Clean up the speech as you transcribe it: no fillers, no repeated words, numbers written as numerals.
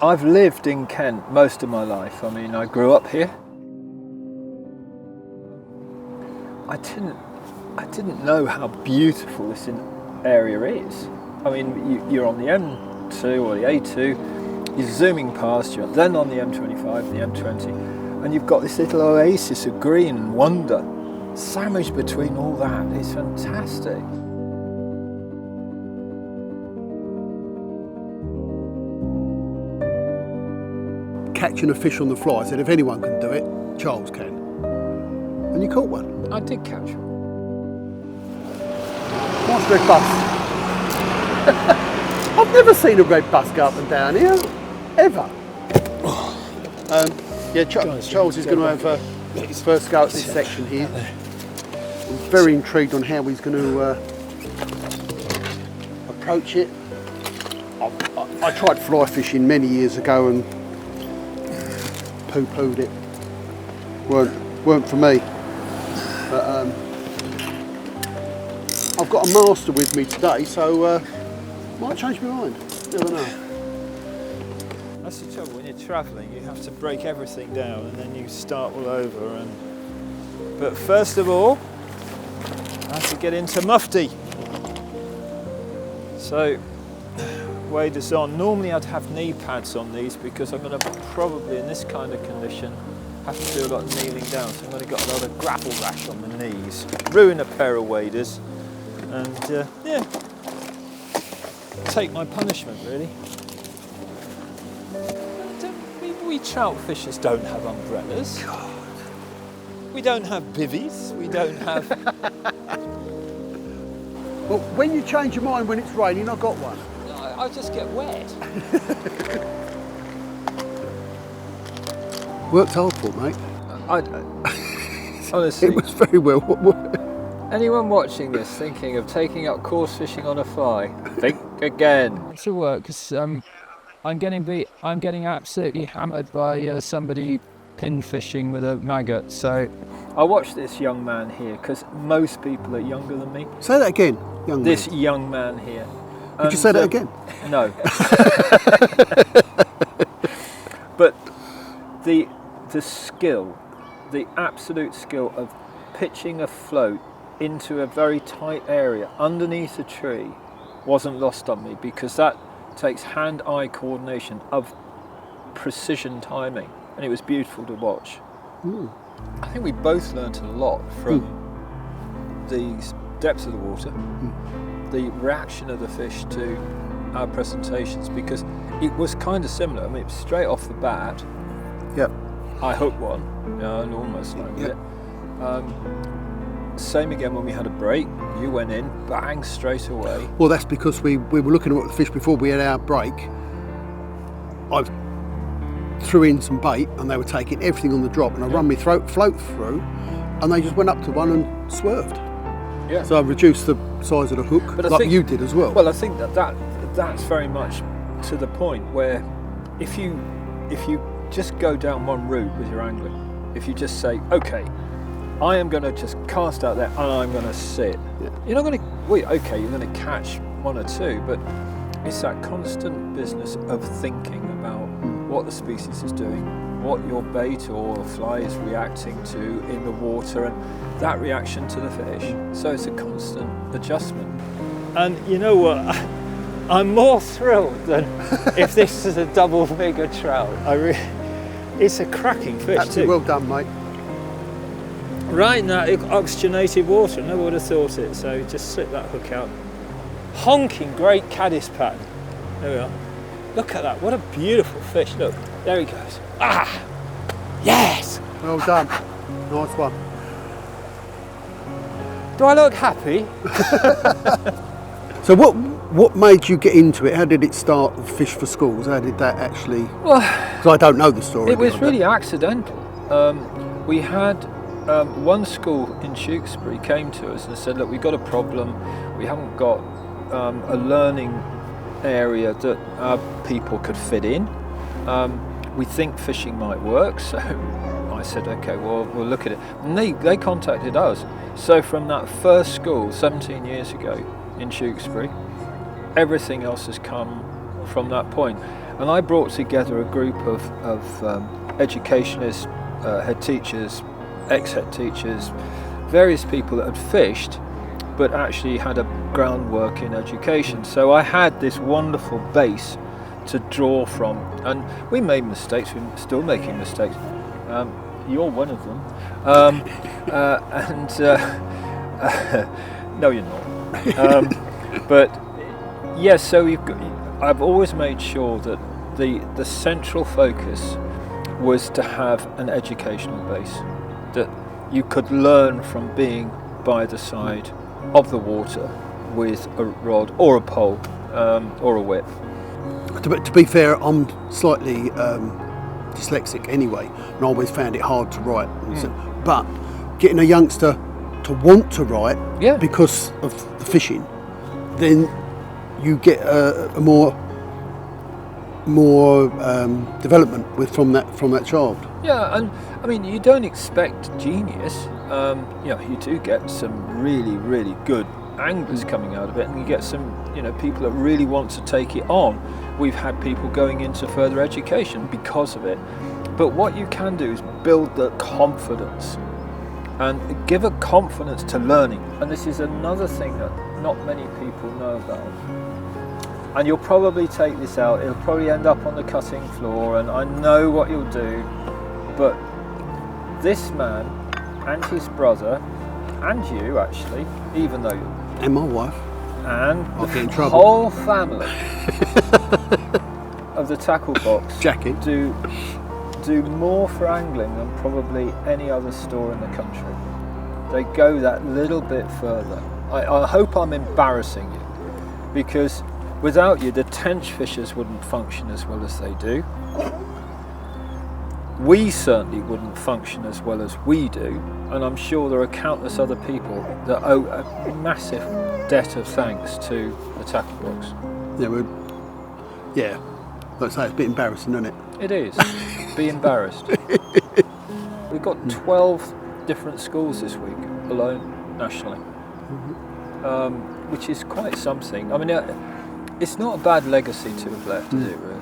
I've lived in Kent most of my life. I mean, I grew up here. I didn't know how beautiful this area is. I mean, you're on the M2 or the A2, you're zooming past, you're then on the M25, the M20, and you've got this little oasis of green and wonder sandwiched between all that. It's fantastic. Catching a fish on the fly, I said if anyone can do it, Charles can. And you caught one. I did catch one. Nice red bus. I've never seen a red bus go up and down here, ever. Charles is going to have his first go at this section here. I'm very intrigued on how he's going to approach it. I tried fly fishing many years ago and poo-pooed it. Weren't for me. But I've got a master with me today, so might change my mind. Never know. That's the trouble, when you're travelling, you have to break everything down and then you start all over. But first of all, I have to get into mufti. So, waders on. Normally I'd have knee pads on these because I'm going to probably, in this kind of condition, have to do a lot of kneeling down. So I'm going to get a lot of gravel rash on the knees. Ruin a pair of waders. And take my punishment, really. We trout fishers don't have umbrellas. God. We don't have bivvies. We don't have... Well, when you change your mind when it's raining, I've got one. I just get wet. Worked hard for, mate. Honestly, it was very well. Anyone watching this thinking of taking up coarse fishing on a fly, think again. It's a work because I'm getting absolutely hammered by somebody pin fishing with a maggot. So I watched this young man here because most people are younger than me. Say that again, young man. This young man here. Did you say that again? No. But the skill, the absolute skill of pitching a float into a very tight area underneath a tree wasn't lost on me, because that takes hand-eye coordination of precision timing, and it was beautiful to watch. Ooh. I think we both learnt a lot from the depths of the water, the reaction of the fish to our presentations, because it was kind of similar. I mean, it was straight off the bat. Yep. I hooked one, and almost landed it. Same again when we had a break. You went in, bang, straight away. Well, that's because we were looking at the fish before we had our break. I threw in some bait and they were taking everything on the drop, and I run my float through and they just went up to one and swerved. Yeah. So I reduced the size of the hook, but like you did as well. Well, I think that's very much to the point where if you just go down one route with your angling, if you just say, okay, I am going to just cast out there and I'm going to sit. Yeah. You're not going to, you're going to catch one or two, but it's that constant business of thinking about what the species is doing, what your bait or fly is reacting to in the water, and that reaction to the fish. So it's a constant adjustment. And you know what? I'm more thrilled than if this is a double figure trout. It's a cracking fish. Absolutely too. Well done, mate. Right in that oxygenated water, I never would have thought it, so just slip that hook out. Honking great caddis pattern. There we are. Look at that, what a beautiful fish. Look, there he goes. Ah! Yes! Well done. Nice one. Do I look happy? So what made you get into it? How did it start with Fish for Schools? How did that actually... Well, because I don't know the story. It was really accidental. We had one school in Tewkesbury came to us and said, look, we've got a problem. We haven't got a learning area that our people could fit in. We think fishing might work, so I said, okay, well, we'll look at it. And they contacted us. So from that first school 17 years ago in Tewkesbury, everything else has come from that point. And I brought together a group of educationists, head teachers, ex-head teachers, various people that had fished but actually had a groundwork in education. So I had this wonderful base to draw from, and we made mistakes, we're still making mistakes. You're one of them. No, you're not. But yes, so I've always made sure that the central focus was to have an educational base, that you could learn from being by the side of the water with a rod or a pole or a whip. To be fair, I'm slightly dyslexic anyway, and I always found it hard to write. But getting a youngster to want to write because of the fishing, then you get a more development from that child. Yeah, and I mean, you don't expect genius. You do get some really, really good anglers coming out of it, and you get some, people that really want to take it on. We've had people going into further education because of it. But what you can do is build the confidence and give a confidence to learning. And this is another thing that not many people know about. And you'll probably take this out, it'll probably end up on the cutting floor, and I know what you'll do, but this man and his brother, and you actually, even though and my wife, and I'll get in the trouble. whole family of the tackle box Jacket. do more for angling than probably any other store in the country. They go that little bit further. I hope I'm embarrassing you, because without you, the tench fishers wouldn't function as well as they do. We certainly wouldn't function as well as we do, and I'm sure there are countless other people that owe a massive debt of thanks to the tackle box. Like I say, it's a bit embarrassing, isn't it? It is. Be embarrassed. We've got 12 different schools this week alone, nationally, which is quite something. I mean, it's not a bad legacy to have left, is it, really?